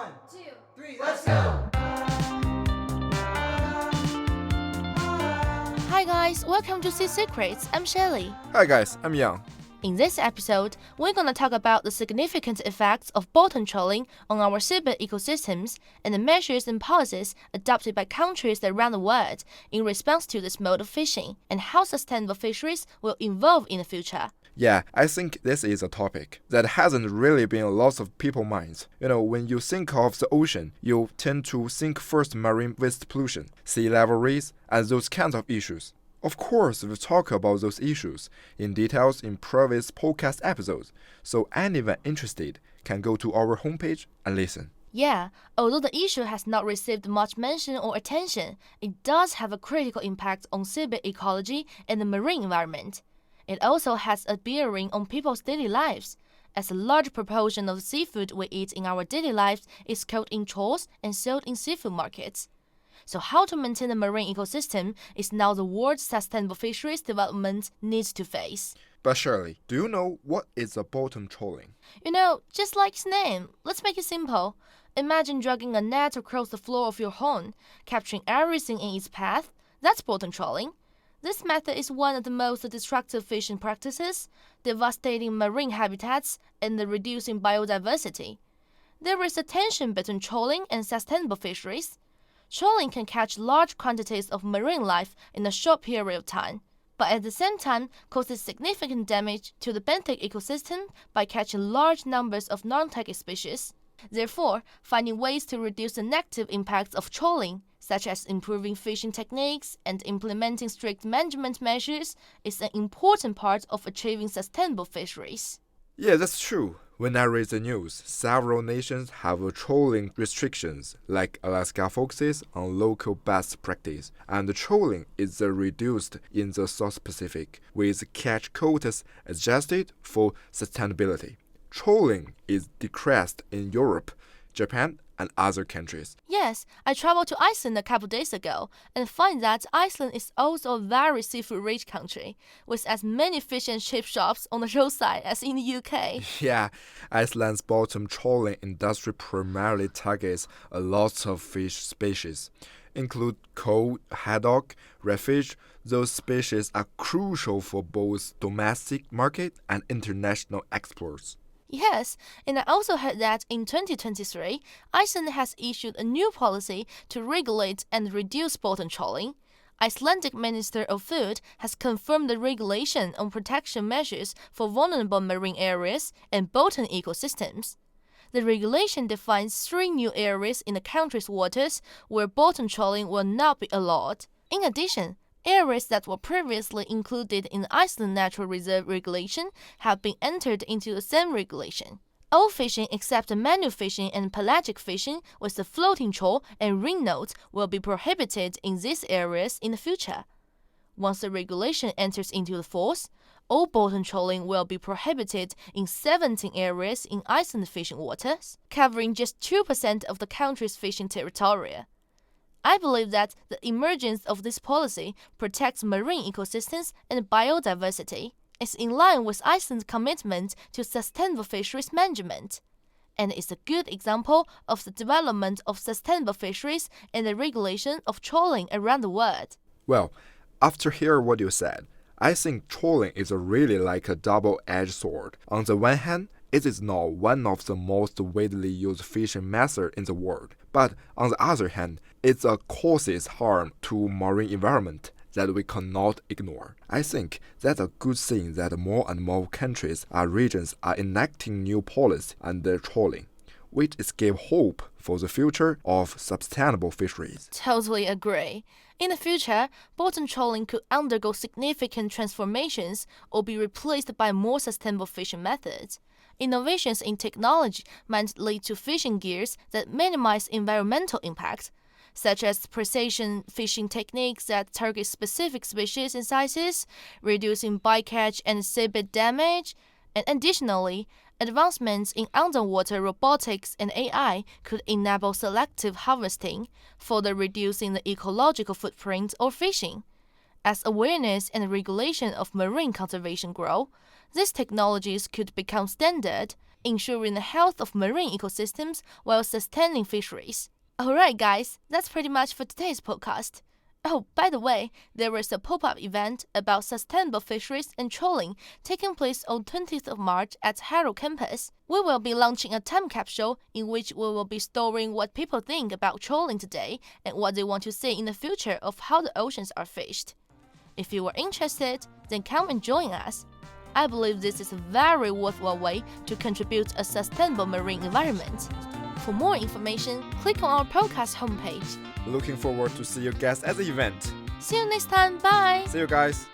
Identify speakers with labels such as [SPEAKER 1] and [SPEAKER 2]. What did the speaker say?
[SPEAKER 1] One, two, three, let's go!
[SPEAKER 2] Hi guys, welcome to Sea Secrets. I'm Shelly.
[SPEAKER 3] Hi guys, I'm Yang.
[SPEAKER 2] In this episode, we're going to talk about the significant effects of bottom trawling on our seabed ecosystems and the measures and policies adopted by countries around the world in response to this mode of fishing, and how sustainable fisheries will evolve in the future.
[SPEAKER 3] Yeah, I think this is a topic that hasn't really been in lots of people's minds. When you think of the ocean, you tend to think first marine waste pollution, sea level rise, and those kinds of issues. Of course, we'll talk about those issues in details in previous podcast episodes, so anyone interested can go to our homepage and listen.
[SPEAKER 2] Yeah, although the issue has not received much mention or attention, it does have a critical impact on seabed ecology and the marine environment. It also has a bearing on people's daily lives, as a large proportion of the seafood we eat in our daily lives is caught in trawls and sold in seafood markets. So how to maintain the marine ecosystem is now the world's sustainable fisheries development needs to face.
[SPEAKER 3] But Shirley, do you know what is a bottom trawling?
[SPEAKER 2] Just like its name, let's make it simple. Imagine dragging a net across the floor of your home, capturing everything in its path. That's bottom trawling. This method is one of the most destructive fishing practices, devastating marine habitats and reducing biodiversity. There is a tension between trawling and sustainable fisheries. Trawling can catch large quantities of marine life in a short period of time, but at the same time causes significant damage to the benthic ecosystem by catching large numbers of non-target species. Therefore, finding ways to reduce the negative impacts of trawling, such as improving fishing techniques and implementing strict management measures, is an important part of achieving sustainable fisheries.
[SPEAKER 3] Yeah, that's true. When I read the news, several nations have trawling restrictions, like Alaska focuses on local best practice, and trawling is reduced in the South Pacific, with catch quotas adjusted for sustainability. Trawling is decreased in Europe, Japan, and other countries.
[SPEAKER 2] Yes, I traveled to Iceland a couple days ago and find that Iceland is also a very seafood-rich country, with as many fish and chip shops on the roadside as in the UK.
[SPEAKER 3] Yeah, Iceland's bottom trawling industry primarily targets a lot of fish species, include cod, haddock, redfish. Those species are crucial for both domestic market and international exports.
[SPEAKER 2] Yes, and I also heard that in 2023, Iceland has issued a new policy to regulate and reduce bottom trawling. Icelandic Minister of Food has confirmed the regulation on protection measures for vulnerable marine areas and bottom ecosystems. The regulation defines 3 new areas in the country's waters where bottom trawling will not be allowed. In addition, areas that were previously included in the Iceland Natural Reserve Regulation have been entered into the same regulation. All fishing except manual fishing and pelagic fishing with the floating trawl and ring notes will be prohibited in these areas in the future. Once the regulation enters into force, all bottom trawling will be prohibited in 17 areas in Iceland fishing waters, covering just 2% of the country's fishing territory. I believe that the emergence of this policy protects marine ecosystems and biodiversity. It's in line with Iceland's commitment to sustainable fisheries management, and is a good example of the development of sustainable fisheries and the regulation of trawling around the world.
[SPEAKER 3] Well, after hearing what you said, I think trawling is really like a double-edged sword. On the one hand, it is now one of the most widely used fishing methods in the world. But on the other hand, it causes harm to marine environment that we cannot ignore. I think that's a good thing that more and more countries and regions are enacting new policies under trawling, which is give hope for the future of sustainable fisheries.
[SPEAKER 2] Totally agree. In the future, bottom trawling could undergo significant transformations or be replaced by more sustainable fishing methods. Innovations in technology might lead to fishing gears that minimize environmental impact, such as precision fishing techniques that target specific species and sizes, reducing bycatch and seabed damage, and additionally, advancements in underwater robotics and AI could enable selective harvesting, further reducing the ecological footprint of fishing. As awareness and regulation of marine conservation grow, these technologies could become standard, ensuring the health of marine ecosystems while sustaining fisheries. Alright guys, that's pretty much for today's podcast. Oh, by the way, there is a pop-up event about sustainable fisheries and trawling taking place on 20th of March at Harrow campus. We will be launching a time capsule in which we will be storing what people think about trawling today and what they want to see in the future of how the oceans are fished. If you are interested, then come and join us. I believe this is a very worthwhile way to contribute a sustainable marine environment. For more information, click on our podcast homepage.
[SPEAKER 3] Looking forward to see you guys at the event.
[SPEAKER 2] See you next time. Bye!
[SPEAKER 3] See you guys!